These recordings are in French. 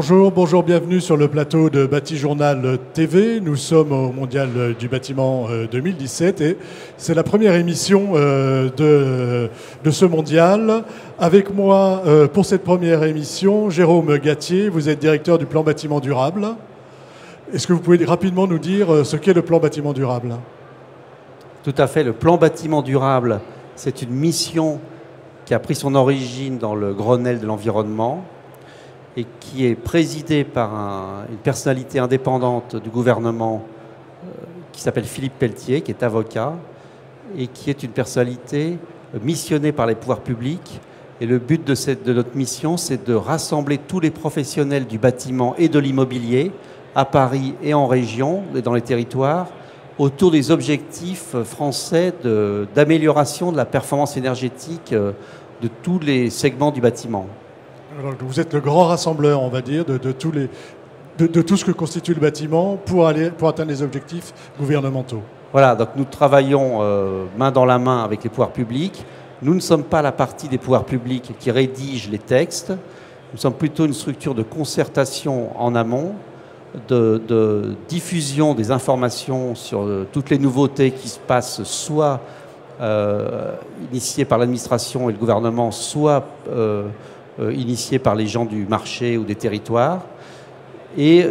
Bonjour, bonjour, bienvenue sur le plateau de Batijournal TV. Nous sommes au Mondial du bâtiment 2017 et c'est la première émission de ce mondial. Avec moi pour cette première émission, Jérôme Gattier, vous êtes directeur du plan bâtiment durable. Est-ce que vous pouvez rapidement nous dire ce qu'est le plan bâtiment durable? Tout à fait, le plan bâtiment durable, c'est une mission qui a pris son origine dans le Grenelle de l'environnement et qui est présidée par une personnalité indépendante du gouvernement qui s'appelle Philippe Pelletier, qui est avocat et qui est une personnalité missionnée par les pouvoirs publics. Et le but de notre mission, c'est de rassembler tous les professionnels du bâtiment et de l'immobilier à Paris et en région et dans les territoires autour des objectifs français d'amélioration de la performance énergétique de tous les segments du bâtiment. Alors, vous êtes le grand rassembleur, on va dire, de tout ce que constitue le bâtiment pour atteindre les objectifs gouvernementaux. Voilà, donc nous travaillons main dans la main avec les pouvoirs publics. Nous ne sommes pas la partie des pouvoirs publics qui rédige les textes. Nous sommes plutôt une structure de concertation en amont, de diffusion des informations sur toutes les nouveautés qui se passent, soit initiées par l'administration et le gouvernement, soit initiées par les gens du marché ou des territoires. Et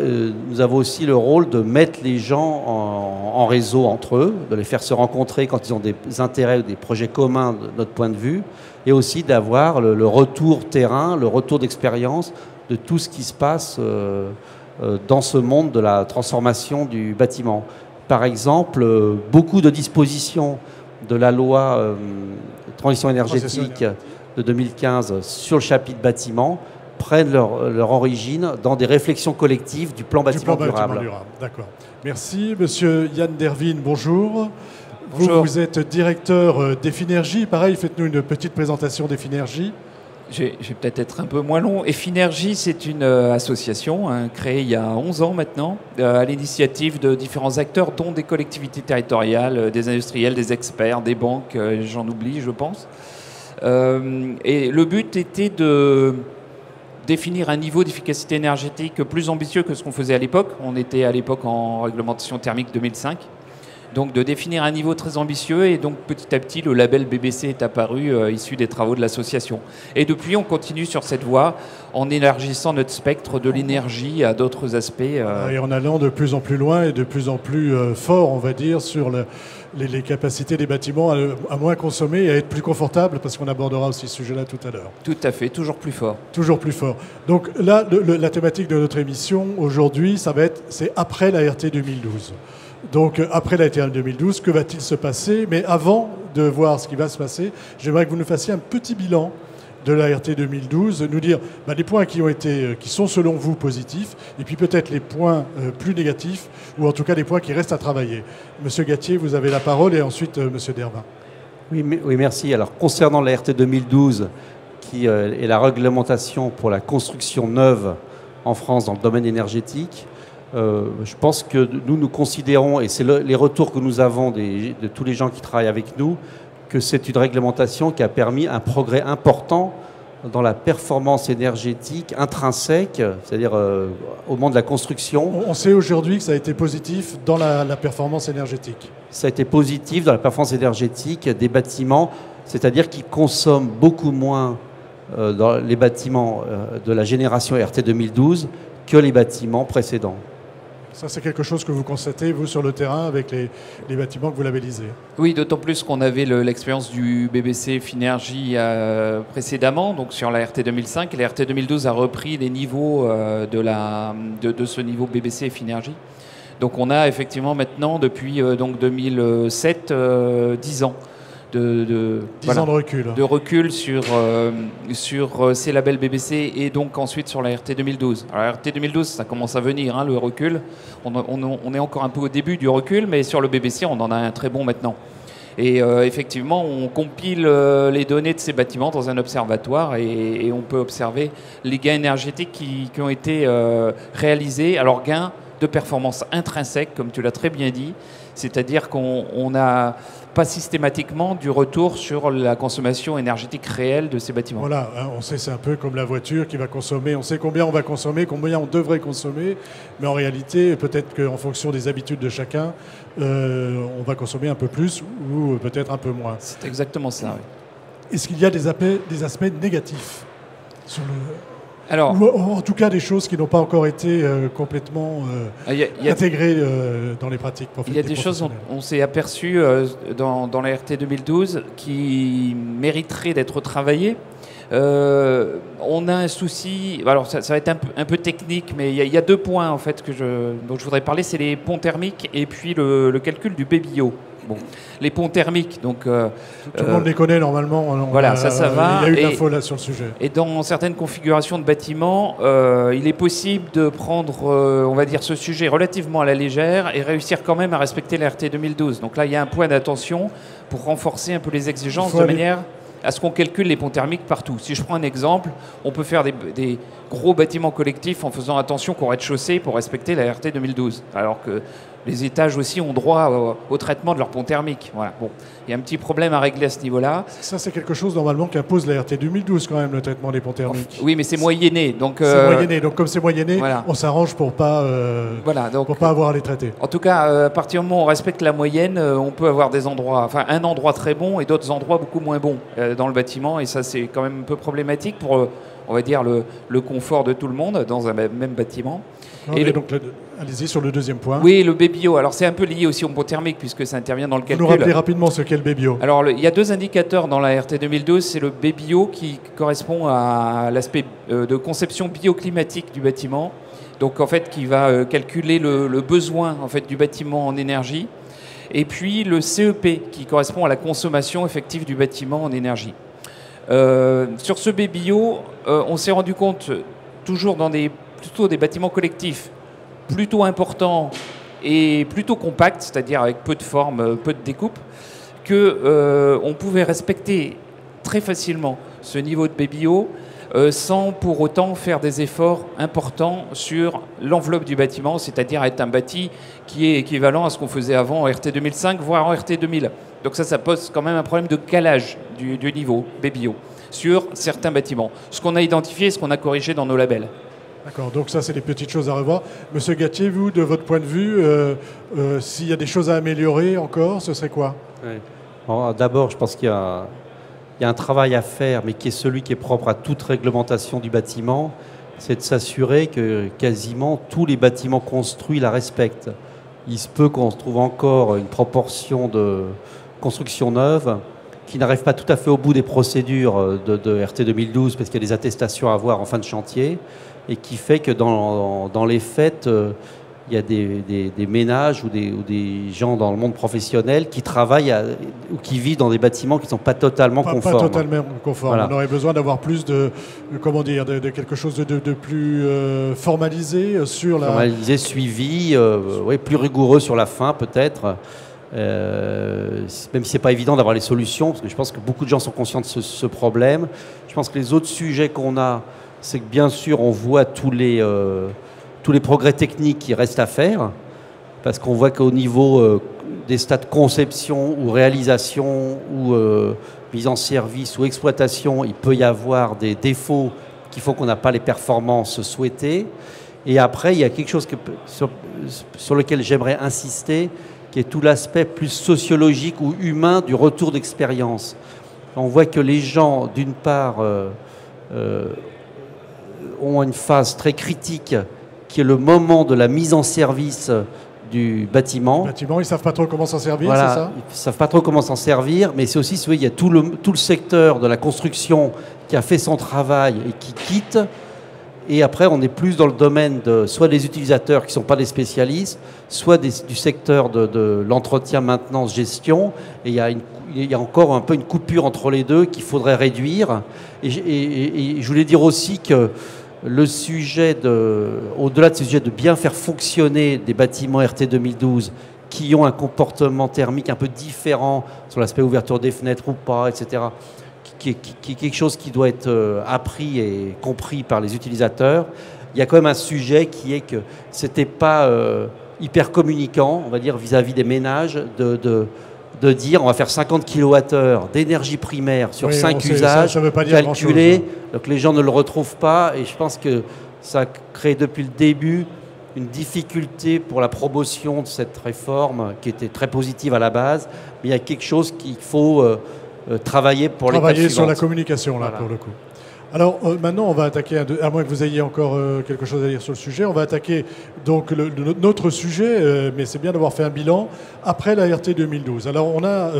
nous avons aussi le rôle de mettre les gens en réseau entre eux, de les faire se rencontrer quand ils ont des intérêts ou des projets communs de notre point de vue, et aussi d'avoir le retour terrain, le retour d'expérience de tout ce qui se passe dans ce monde de la transformation du bâtiment. Par exemple, beaucoup de dispositions de la loi transition énergétique de 2015 sur le chapitre bâtiment prennent leur origine dans des réflexions collectives du plan bâtiment durable. D'accord. Merci. Monsieur Yann Dervine, bonjour. Bonjour. Vous êtes directeur d'Effinergie. Pareil, faites-nous une petite présentation d'Effinergie. Je vais peut-être être un peu moins long. Effinergie, c'est une association créée il y a 11 ans maintenant, à l'initiative de différents acteurs, dont des collectivités territoriales, des industriels, des experts, des banques, j'en oublie, je pense. Et le but était de définir un niveau d'efficacité énergétique plus ambitieux que ce qu'on faisait à l'époque. On était à l'époque en réglementation thermique 2005. Donc de définir un niveau très ambitieux, et donc petit à petit le label BBC est apparu issu des travaux de l'association. Et depuis on continue sur cette voie en élargissant notre spectre de l'énergie à d'autres aspects. Et en allant de plus en plus loin et de plus en plus fort, on va dire, sur les capacités des bâtiments à moins consommer et à être plus confortables, parce qu'on abordera aussi ce sujet-là tout à l'heure. Tout à fait, toujours plus fort. Toujours plus fort. Donc là, la thématique de notre émission aujourd'hui, c'est après la RT 2012. Donc, après la RT 2012, que va-t-il se passer? Mais avant de voir ce qui va se passer, j'aimerais que vous nous fassiez un petit bilan de la RT 2012, nous dire les points qui sont selon vous positifs, et puis peut-être les points plus négatifs, ou en tout cas les points qui restent à travailler. Monsieur Gattier, vous avez la parole, et ensuite Monsieur Dervin. Oui, merci. Alors, concernant la RT 2012, qui est la réglementation pour la construction neuve en France dans le domaine énergétique, je pense que nous considérons, et c'est les retours que nous avons de tous les gens qui travaillent avec nous, que c'est une réglementation qui a permis un progrès important dans la performance énergétique intrinsèque, c'est-à-dire au moment de la construction. On sait aujourd'hui que ça a été positif dans la performance énergétique. Ça a été positif dans la performance énergétique des bâtiments, c'est-à-dire qu'ils consomment beaucoup moins dans les bâtiments de la génération RT 2012 que les bâtiments précédents. Ça, c'est quelque chose que vous constatez, vous, sur le terrain, avec les bâtiments que vous labellisez. Oui, d'autant plus qu'on avait l'expérience du BBC Effinergie précédemment, donc sur la RT 2005. Et la RT 2012 a repris les niveaux de ce niveau BBC Effinergie. Donc on a effectivement maintenant, depuis 2007, 10 ans. 10 ans de recul. De recul sur ces labels BBC, et donc ensuite sur la RT 2012. Alors la RT 2012, ça commence à venir, le recul. On est encore un peu au début du recul, mais sur le BBC, on en a un très bon maintenant. Et effectivement, on compile les données de ces bâtiments dans un observatoire, et on peut observer les gains énergétiques qui ont été réalisés. Alors gains de performance intrinsèque, comme tu l'as très bien dit, c'est-à-dire qu'on n'a pas systématiquement du retour sur la consommation énergétique réelle de ces bâtiments. Voilà, hein, on sait, c'est un peu comme la voiture qui va consommer, on sait combien on va consommer, combien on devrait consommer, mais en réalité, peut-être qu'en fonction des habitudes de chacun, on va consommer un peu plus ou peut-être un peu moins. C'est exactement ça, oui. Est-ce qu'il y a des aspects négatifs sur le... Alors, ou en tout cas des choses qui n'ont pas encore été complètement intégrées dans les pratiques professionnelles. Il y a des choses, on s'est aperçu dans la RT 2012 qui mériteraient d'être travaillées. On a un souci, alors ça va être un peu technique, mais il y a 2 points en fait dont je voudrais parler, c'est les ponts thermiques et puis le calcul du BBO. Bon, les ponts thermiques, donc... tout le monde les connaît normalement. Voilà, ça va. Il y a eu de l'info là sur le sujet. Et dans certaines configurations de bâtiments, il est possible de prendre, on va dire, ce sujet relativement à la légère et réussir quand même à respecter la RT 2012. Donc là, il y a un point d'attention pour renforcer un peu les exigences de manière à ce qu'on calcule les ponts thermiques partout. Si je prends un exemple, on peut faire des gros bâtiments collectifs en faisant attention qu'au rez-de-chaussée pour respecter la RT 2012. Alors que les étages aussi ont droit au traitement de leurs ponts thermiques. Voilà. Bon, il y a un petit problème à régler à ce niveau-là. Ça, c'est quelque chose normalement qu'impose la RT 2012 quand même, le traitement des ponts thermiques. Oui, mais c'est moyenné. Donc, c'est moyenné. Donc comme c'est moyenné, voilà. On s'arrange pour pas avoir à les traiter. En tout cas, à partir du moment où on respecte la moyenne, on peut avoir des endroits, enfin un endroit très bon et d'autres endroits beaucoup moins bons dans le bâtiment. Et ça, c'est quand même un peu problématique pour, on va dire, le confort de tout le monde dans un même bâtiment. Donc, allez-y sur le deuxième point. Oui, le BBO. Alors, c'est un peu lié aussi au pont thermique puisque ça intervient dans le calcul. Vous nous rappelez rapidement ce qu'est le BBO. Alors, il y a 2 indicateurs dans la RT 2012. C'est le BBO qui correspond à l'aspect de conception bioclimatique du bâtiment. Donc, en fait, qui va calculer le besoin en fait, du bâtiment en énergie. Et puis, le CEP qui correspond à la consommation effective du bâtiment en énergie. Sur ce BBO, on s'est rendu compte, toujours dans plutôt des bâtiments collectifs plutôt importants et plutôt compacts, c'est-à-dire avec peu de forme, peu de découpe, qu'on pouvait respecter très facilement ce niveau de BBO sans pour autant faire des efforts importants sur l'enveloppe du bâtiment, c'est-à-dire être un bâti qui est équivalent à ce qu'on faisait avant en RT 2005, voire en RT 2000. Donc ça pose quand même un problème de calage du niveau BBO sur certains bâtiments. Ce qu'on a identifié, ce qu'on a corrigé dans nos labels. D'accord, donc ça c'est des petites choses à revoir. Monsieur Gatier, vous, de votre point de vue, s'il y a des choses à améliorer encore, ce serait quoi? D'abord, je pense qu'il y a un travail à faire, mais qui est celui qui est propre à toute réglementation du bâtiment, c'est de s'assurer que quasiment tous les bâtiments construits la respectent. Il se peut qu'on se trouve encore une proportion de construction neuve qui n'arrive pas tout à fait au bout des procédures de RT 2012 parce qu'il y a des attestations à avoir en fin de chantier et qui fait que dans les faits, il y a des ménages ou des gens dans le monde professionnel qui travaillent ou qui vivent dans des bâtiments qui ne sont pas totalement conformes. Pas totalement conformes. Voilà. On aurait besoin d'avoir plus de quelque chose de plus formalisé sur la... Formalisé, suivi, plus rigoureux sur la fin peut-être. Même si ce n'est pas évident d'avoir les solutions, parce que je pense que beaucoup de gens sont conscients de ce problème. Je pense que les autres sujets qu'on a, c'est que bien sûr on voit tous les progrès techniques qui restent à faire, parce qu'on voit qu'au niveau des stades conception ou réalisation ou mise en service ou exploitation, il peut y avoir des défauts qui font qu'on n'a pas les performances souhaitées. Et après, il y a quelque chose sur lequel j'aimerais insister, qui est tout l'aspect plus sociologique ou humain du retour d'expérience. On voit que les gens, d'une part, ont une phase très critique qui est le moment de la mise en service du bâtiment. Ils ne savent pas trop comment s'en servir, voilà, c'est ça? Ils ne savent pas trop comment s'en servir, mais c'est aussi, il y a tout le secteur de la construction qui a fait son travail et qui quitte. Et après, on est plus dans le domaine soit des utilisateurs qui ne sont pas des spécialistes, soit du secteur de l'entretien, maintenance, gestion. Et il y a encore un peu une coupure entre les deux qu'il faudrait réduire. Et je voulais dire aussi que le sujet au-delà de ce sujet de bien faire fonctionner des bâtiments RT 2012 qui ont un comportement thermique un peu différent sur l'aspect ouverture des fenêtres ou pas, etc., qui est quelque chose qui doit être appris et compris par les utilisateurs. il y a quand même un sujet qui est que c'était pas hyper communicant, on va dire, vis-à-vis des ménages, de dire on va faire 50 kWh d'énergie primaire sur 5 usages, ça veut pas dire calculés, grand-chose, donc les gens ne le retrouvent pas, et je pense que ça crée depuis le début une difficulté pour la promotion de cette réforme qui était très positive à la base, mais il y a quelque chose qu'il faut travailler pour l'étape suivante. Travailler sur la communication, là, Voilà. pour le coup. Alors maintenant, on va attaquer, à moins que vous ayez encore quelque chose à dire sur le sujet, on va attaquer donc notre sujet, mais c'est bien d'avoir fait un bilan après la RT 2012. Alors on a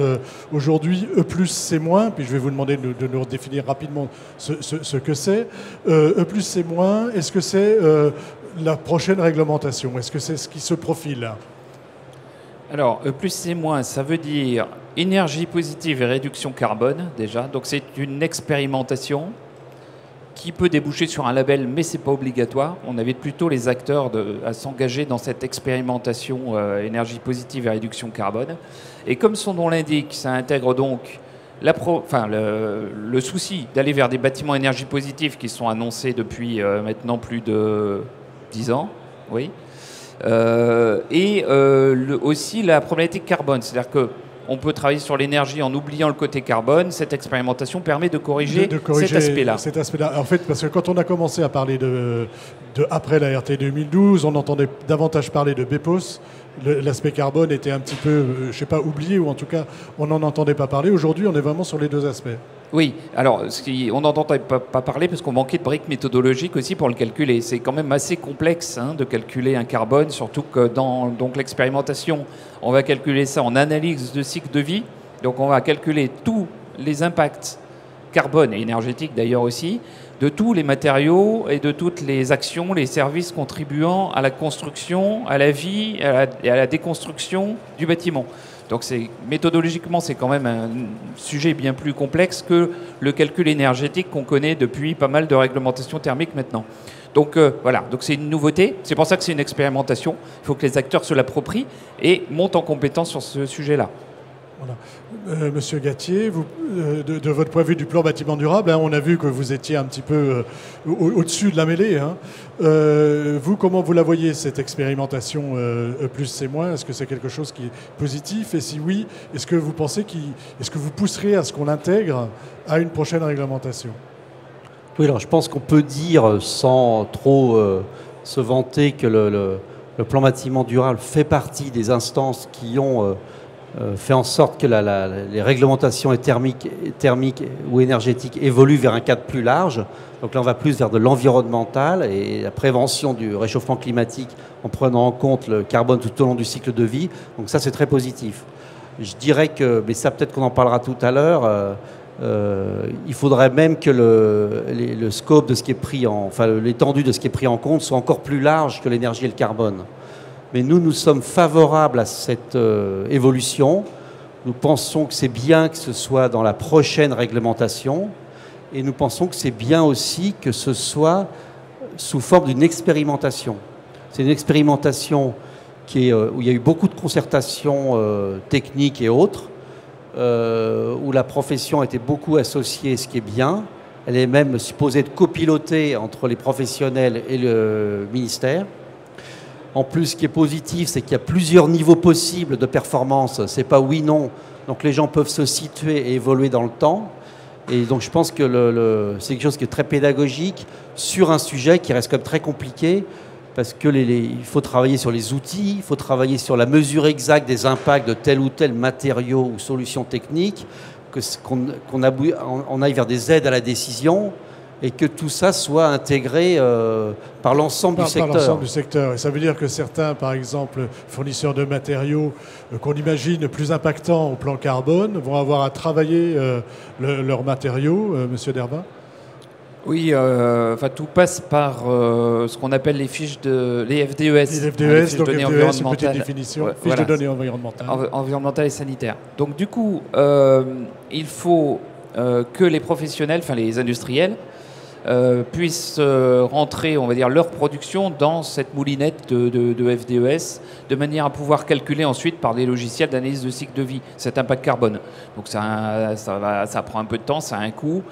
aujourd'hui E+, C-, puis je vais vous demander de nous définir rapidement ce que c'est. E+, C-, est-ce que c'est la prochaine réglementation? Est-ce que c'est ce qui se profile là? Alors, E+, C-, ça veut dire énergie positive et réduction carbone, déjà. Donc c'est une expérimentation qui peut déboucher sur un label, mais ce n'est pas obligatoire. On invite plutôt les acteurs à s'engager dans cette expérimentation énergie positive et réduction carbone. Et comme son nom l'indique, ça intègre donc le souci d'aller vers des bâtiments énergie positive qui sont annoncés depuis maintenant plus de 10 ans. Oui. Aussi la problématique carbone, c'est-à-dire que on peut travailler sur l'énergie en oubliant le côté carbone. Cette expérimentation permet de corriger cet aspect-là. Cet aspect-là. En fait, parce que quand on a commencé à parler de après la RT 2012, on entendait davantage parler de BEPOS. L'aspect carbone était un petit peu, je ne sais pas, oublié, ou en tout cas, on n'en entendait pas parler. Aujourd'hui, on est vraiment sur les deux aspects. Oui, alors on n'entendait pas parler parce qu'on manquait de briques méthodologiques aussi pour le calculer. C'est quand même assez complexe de calculer un carbone, surtout que dans l'expérimentation, on va calculer ça en analyse de cycle de vie. Donc on va calculer tous les impacts carbone et énergétiques d'ailleurs aussi, de tous les matériaux et de toutes les actions, les services contribuant à la construction, à la vie et à la déconstruction du bâtiment. Donc méthodologiquement, c'est quand même un sujet bien plus complexe que le calcul énergétique qu'on connaît depuis pas mal de réglementations thermiques maintenant. Donc voilà, donc c'est une nouveauté. C'est pour ça que c'est une expérimentation. Il faut que les acteurs se l'approprient et montent en compétence sur ce sujet-là. Voilà. Monsieur Gattier, vous, de votre point de vue du plan bâtiment durable, on a vu que vous étiez un petit peu au-dessus de la mêlée. Vous, comment vous la voyez, cette expérimentation E+, C-? Est-ce que c'est quelque chose qui est positif? Et si oui, est-ce que vous pensez est-ce que vous pousserez à ce qu'on l'intègre à une prochaine réglementation? Oui, alors je pense qu'on peut dire, sans trop se vanter, que le plan bâtiment durable fait partie des instances qui ont fait en sorte que les réglementations thermiques ou énergétiques évoluent vers un cadre plus large. Donc là, on va plus vers de l'environnemental et la prévention du réchauffement climatique en prenant en compte le carbone tout au long du cycle de vie. Donc ça, c'est très positif. Je dirais que, mais ça peut-être qu'on en parlera tout à l'heure, il faudrait même que le scope de ce qui est pris l'étendue de ce qui est pris en compte soit encore plus large que l'énergie et le carbone. Mais nous sommes favorables à cette évolution. Nous pensons que c'est bien que ce soit dans la prochaine réglementation et nous pensons que c'est bien aussi que ce soit sous forme d'une expérimentation. C'est une expérimentation où il y a eu beaucoup de concertations techniques et autres, où la profession a été beaucoup associée, ce qui est bien. Elle est même supposée être copilotée entre les professionnels et le ministère. En plus, ce qui est positif, c'est qu'il y a plusieurs niveaux possibles de performance. C'est pas oui, non. Donc les gens peuvent se situer et évoluer dans le temps. Et donc je pense que c'est quelque chose qui est très pédagogique sur un sujet qui reste quand même très compliqué parce que il faut travailler sur les outils, il faut travailler sur la mesure exacte des impacts de tel ou tel matériau ou solution technique, qu'on aille vers des aides à la décision et que tout ça soit intégré par l'ensemble du secteur. Par l'ensemble du secteur. Et ça veut dire que certains, par exemple, fournisseurs de matériaux qu'on imagine plus impactants au plan carbone, vont avoir à travailler leurs matériaux, Monsieur Derbin? Oui, tout passe par ce qu'on appelle les fiches les FDES. Les FDES, donc FDES, une petite définition, fiches de données environnementales. Environnementales et sanitaires. Donc du coup, il faut que les professionnels, les industriels, puissent rentrer, on va dire, leur production dans cette moulinette de FDES, de manière à pouvoir calculer ensuite par des logiciels d'analyse de cycle de vie cet impact carbone. Donc ça prend un peu de temps, ça a un coût.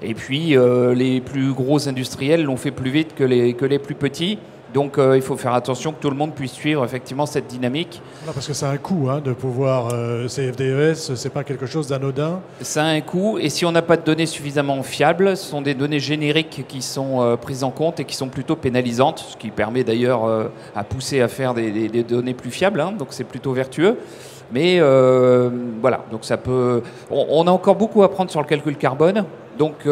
Et puis, les plus gros industriels l'ont fait plus vite que les plus petits. Donc il faut faire attention que tout le monde puisse suivre effectivement cette dynamique. Voilà, parce que ça a un coût de pouvoir, ces FDES, c'est pas quelque chose d'anodin. Ça a un coût, et si on n'a pas de données suffisamment fiables, ce sont des données génériques qui sont prises en compte et qui sont plutôt pénalisantes, ce qui permet d'ailleurs à pousser à faire des données plus fiables, donc c'est plutôt vertueux. Mais voilà, donc ça peut. On a encore beaucoup à apprendre sur le calcul carbone. Donc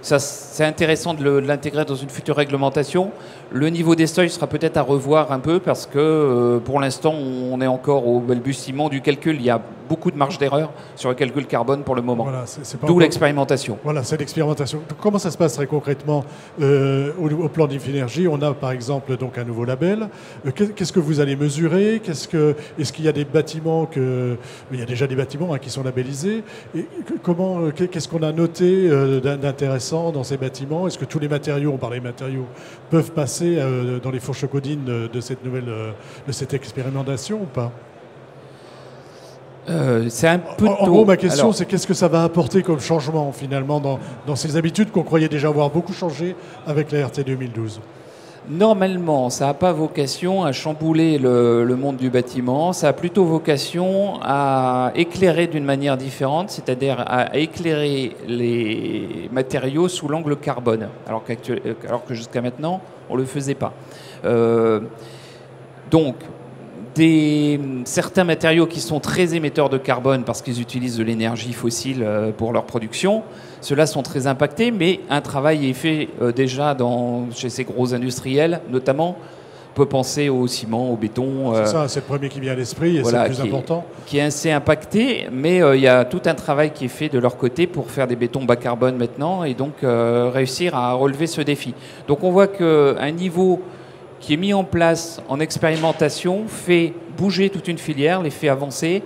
c'est intéressant de l'intégrer dans une future réglementation. Le niveau des seuils sera peut-être à revoir un peu parce que pour l'instant on est encore au balbutiement du calcul. Il y a beaucoup de marge d'erreur sur le calcul carbone pour le moment. Voilà, d'où l'expérimentation. Voilà, c'est l'expérimentation. Comment ça se passe très concrètement au plan d'Infinergie? On a par exemple donc un nouveau label. Qu'est-ce que vous allez mesurer? Est-ce qu'il y a des bâtiments il y a déjà des bâtiments qui sont labellisés. Et qu'est-ce qu'on a noté d'intéressant dans ces bâtiments? Est-ce que tous les matériaux, on parlait des matériaux, peuvent passer dans les fourches codines de cette expérimentation ou pas? C'est un peu en gros, ma question, c'est qu'est-ce que ça va apporter comme changement finalement dans ces habitudes qu'on croyait déjà avoir beaucoup changé avec la RT 2012? Normalement, ça n'a pas vocation à chambouler le monde du bâtiment, ça a plutôt vocation à éclairer d'une manière différente, c'est-à-dire à éclairer les matériaux sous l'angle carbone, alors que jusqu'à maintenant, on ne le faisait pas. Donc, certains matériaux qui sont très émetteurs de carbone parce qu'ils utilisent de l'énergie fossile pour leur production, ceux-là sont très impactés, mais un travail est fait déjà chez ces gros industriels, notamment. On peut penser au ciment, au béton. C'est ça, c'est le premier qui vient à l'esprit et voilà, c'est le plus important. Qui est assez impacté, mais il y a tout un travail qui est fait de leur côté pour faire des bétons bas carbone maintenant et donc réussir à relever ce défi. Donc on voit qu'un niveau qui est mis en place en expérimentation fait bouger toute une filière, les fait avancer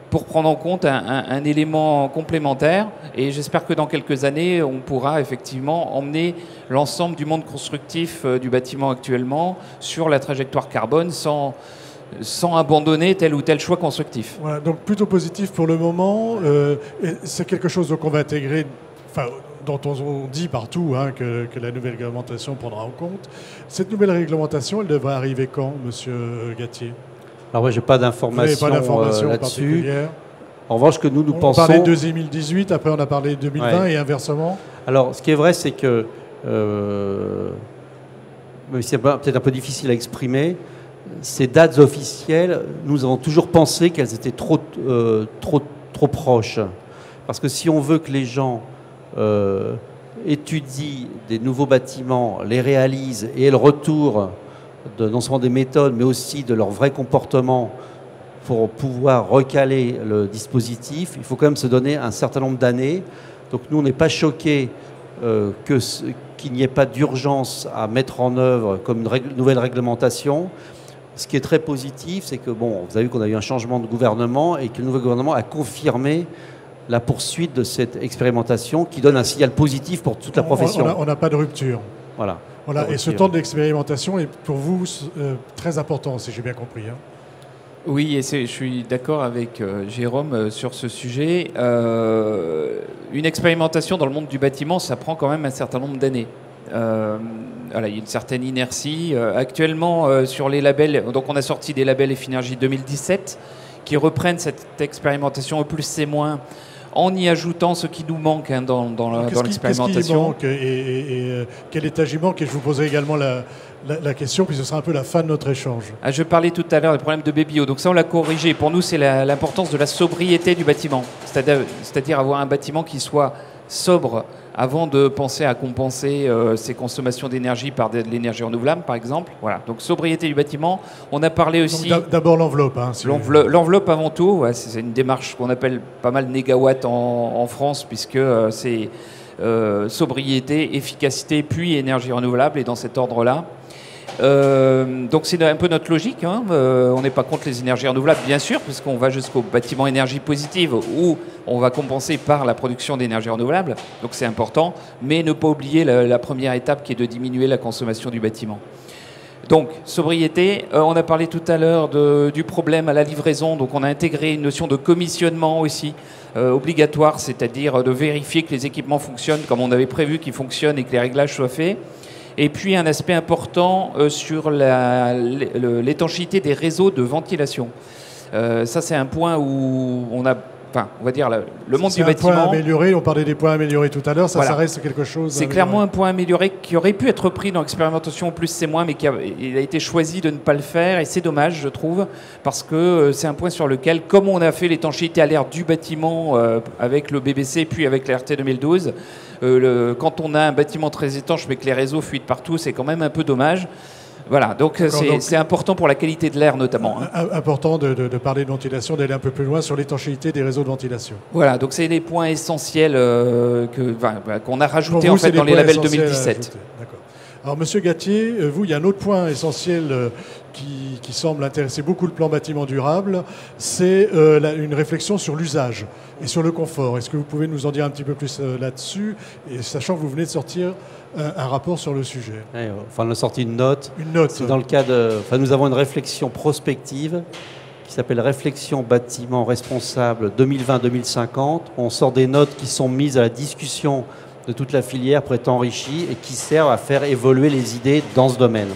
pour prendre en compte un élément complémentaire. Et j'espère que dans quelques années, on pourra effectivement emmener l'ensemble du monde constructif du bâtiment actuellement sur la trajectoire carbone sans abandonner tel ou tel choix constructif. Voilà, donc plutôt positif pour le moment. C'est quelque chose qu'on va intégrer, dont on dit partout que la nouvelle réglementation prendra en compte. Cette nouvelle réglementation, elle devrait arriver quand, Monsieur Gattier? Alors moi, je n'ai pas d'informations là-dessus. En revanche, que nous pensons... On parlait de 2018, après on a parlé de 2020 et inversement. Alors, ce qui est vrai, c'est que, même si c'est peut-être un peu difficile à exprimer, ces dates officielles, nous avons toujours pensé qu'elles étaient trop proches. Parce que si on veut que les gens étudient des nouveaux bâtiments, les réalisent et aient le retour non seulement des méthodes, mais aussi de leur vrai comportement pour pouvoir recaler le dispositif, il faut quand même se donner un certain nombre d'années. Donc nous, on n'est pas choqués qu'il n'y ait pas d'urgence à mettre en œuvre comme une nouvelle réglementation. Ce qui est très positif, c'est que, vous avez vu qu'on a eu un changement de gouvernement et que le nouveau gouvernement a confirmé la poursuite de cette expérimentation qui donne un signal positif pour toute la profession. On n'a pas de rupture. Voilà. Et ce temps d'expérimentation est pour vous très important, si j'ai bien compris. Oui, et je suis d'accord avec Jérôme sur ce sujet. Une expérimentation dans le monde du bâtiment, ça prend quand même un certain nombre d'années. Il y a une certaine inertie. Actuellement, sur les labels, donc on a sorti des labels Infinergie 2017 qui reprennent cette expérimentation E+, C-, en y ajoutant ce qui nous manque dans l'expérimentation. Qu'est-ce qui manque et quel étage il manque? Et je vous poserai également la question, puis ce sera un peu la fin de notre échange. Je parlais tout à l'heure des problèmes de BBO, donc ça on l'a corrigé. Pour nous, c'est l'importance de la sobriété du bâtiment, c'est-à-dire avoir un bâtiment qui soit sobre avant de penser à compenser ses consommations d'énergie par de l'énergie renouvelable, par exemple. Voilà. Donc sobriété du bâtiment. On a parlé aussi... D'abord l'enveloppe. L'enveloppe avant tout, c'est une démarche qu'on appelle pas mal négawatt en France, puisque c'est sobriété, efficacité, puis énergie renouvelable, et dans cet ordre-là. Donc c'est un peu notre logique. On n'est pas contre les énergies renouvelables, bien sûr, puisqu'on va jusqu'au bâtiment énergie positive où on va compenser par la production d'énergie renouvelable. Donc c'est important, mais ne pas oublier la première étape qui est de diminuer la consommation du bâtiment. Donc, sobriété, on a parlé tout à l'heure du problème à la livraison, donc on a intégré une notion de commissionnement aussi, obligatoire, c'est-à-dire de vérifier que les équipements fonctionnent comme on avait prévu qu'ils fonctionnent et que les réglages soient faits. Et puis un aspect important sur l'étanchéité des réseaux de ventilation. Ça, c'est un point où on a... Enfin, on va dire le monde du bâtiment. C'est un point amélioré, on parlait des points améliorés tout à l'heure, ça, voilà. Ça reste quelque chose... C'est clairement un point amélioré qui aurait pu être pris dans l'expérimentation plus c'est moins, mais il a été choisi de ne pas le faire, et c'est dommage, je trouve, parce que c'est un point sur lequel, comme on a fait l'étanchéité à l'air du bâtiment avec le BBC, puis avec la RT 2012, quand on a un bâtiment très étanche, mais que les réseaux fuitent partout, c'est quand même un peu dommage. Voilà, donc c'est important pour la qualité de l'air notamment. Important de parler de ventilation, d'aller un peu plus loin sur l'étanchéité des réseaux de ventilation. Voilà, donc c'est des points essentiels qu'on a rajoutés en fait dans les labels 2017. D'accord. Alors Monsieur Gattier, vous, il y a un autre point essentiel qui semble intéresser beaucoup le plan bâtiment durable, c'est une réflexion sur l'usage et sur le confort. Est-ce que vous pouvez nous en dire un petit peu plus là-dessus, et sachant que vous venez de sortir un rapport sur le sujet. Enfin, on a sorti une note. Une note. C'est dans le cadre. Enfin, nous avons une réflexion prospective qui s'appelle Réflexion bâtiment responsable 2020-2050. On sort des notes qui sont mises à la discussion de toute la filière pour être enrichies et qui servent à faire évoluer les idées dans ce domaine.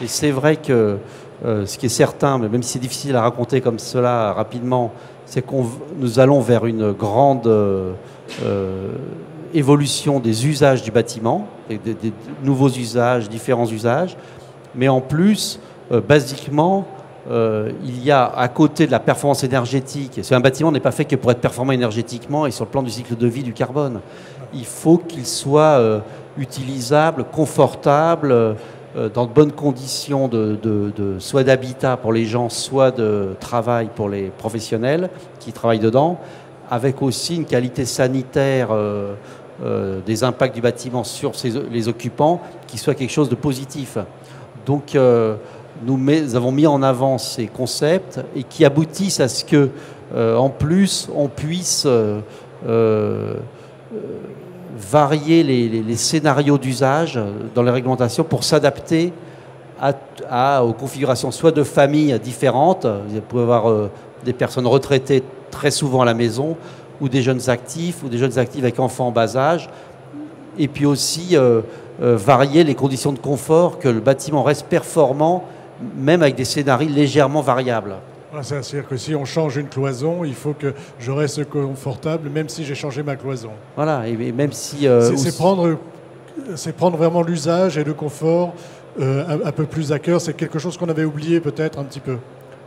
Et c'est vrai que ce qui est certain, mais même si c'est difficile à raconter comme cela rapidement, c'est que nous allons vers une grande évolution des usages du bâtiment, des nouveaux usages, différents usages, mais en plus, basiquement, il y a à côté de la performance énergétique, un bâtiment n'est pas fait que pour être performant énergétiquement et sur le plan du cycle de vie du carbone. Il faut qu'il soit utilisable, confortable, dans de bonnes conditions soit d'habitat pour les gens, soit de travail pour les professionnels qui travaillent dedans, avec aussi une qualité sanitaire des impacts du bâtiment sur les occupants qui soit quelque chose de positif. Donc nous avons mis en avant ces concepts et qui aboutissent à ce que, en plus, on puisse varier les scénarios d'usage dans les réglementations pour s'adapter aux configurations soit de familles différentes. Vous pouvez avoir des personnes retraitées très souvent à la maison, ou des jeunes actifs, avec enfants en bas âge, et puis aussi varier les conditions de confort, que le bâtiment reste performant, même avec des scénarios légèrement variables. C'est-à-dire que si on change une cloison, il faut que je reste confortable, même si j'ai changé ma cloison. Voilà, et même si... c'est prendre vraiment l'usage et le confort un peu plus à cœur. C'est quelque chose qu'on avait oublié peut-être un petit peu.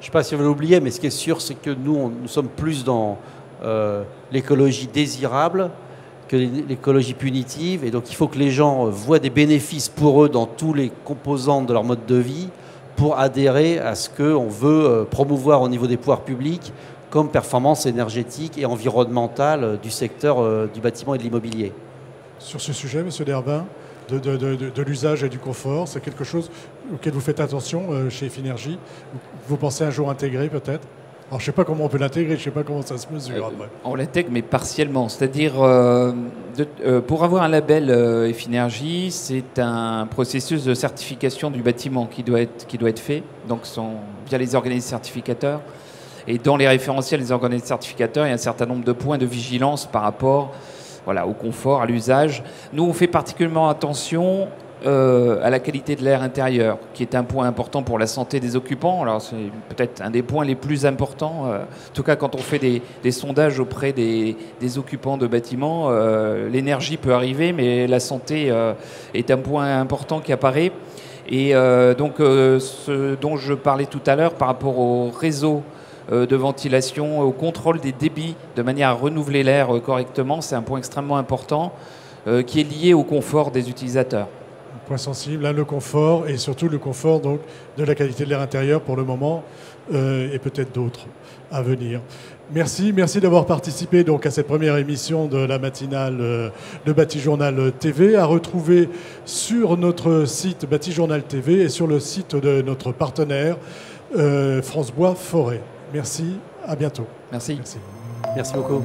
Je ne sais pas si on l'a oublié, mais ce qui est sûr, c'est que nous sommes plus dans l'écologie désirable que l'écologie punitive. Et donc, il faut que les gens voient des bénéfices pour eux dans tous les composantes de leur mode de vie pour adhérer à ce qu'on veut promouvoir au niveau des pouvoirs publics comme performance énergétique et environnementale du secteur du bâtiment et de l'immobilier. Sur ce sujet, M. Derbin, de l'usage et du confort, c'est quelque chose auquel vous faites attention chez Finergie. Vous pensez un jour intégrer peut-être? Alors, je ne sais pas comment on peut l'intégrer, je ne sais pas comment ça se mesure après. On l'intègre, mais partiellement. C'est-à-dire, pour avoir un label Efinergie, c'est un processus de certification du bâtiment qui doit être fait, donc via les organismes certificateurs. Et dans les référentiels des organismes certificateurs, il y a un certain nombre de points de vigilance par rapport au confort, à l'usage. Nous, on fait particulièrement attention à la qualité de l'air intérieur, qui est un point important pour la santé des occupants. Alors c'est peut-être un des points les plus importants. En tout cas, quand on fait des sondages auprès des occupants de bâtiments, l'énergie peut arriver, mais la santé est un point important qui apparaît. Et donc, ce dont je parlais tout à l'heure par rapport au réseau de ventilation, au contrôle des débits, de manière à renouveler l'air correctement, c'est un point extrêmement important qui est lié au confort des utilisateurs. Point sensible, le confort, et surtout le confort donc, de la qualité de l'air intérieur pour le moment, et peut-être d'autres à venir. Merci d'avoir participé donc, à cette première émission de la matinale de Bâti-Journal TV, à retrouver sur notre site Bâti-Journal TV et sur le site de notre partenaire France Bois Forêt. Merci, à bientôt. Merci. Merci beaucoup.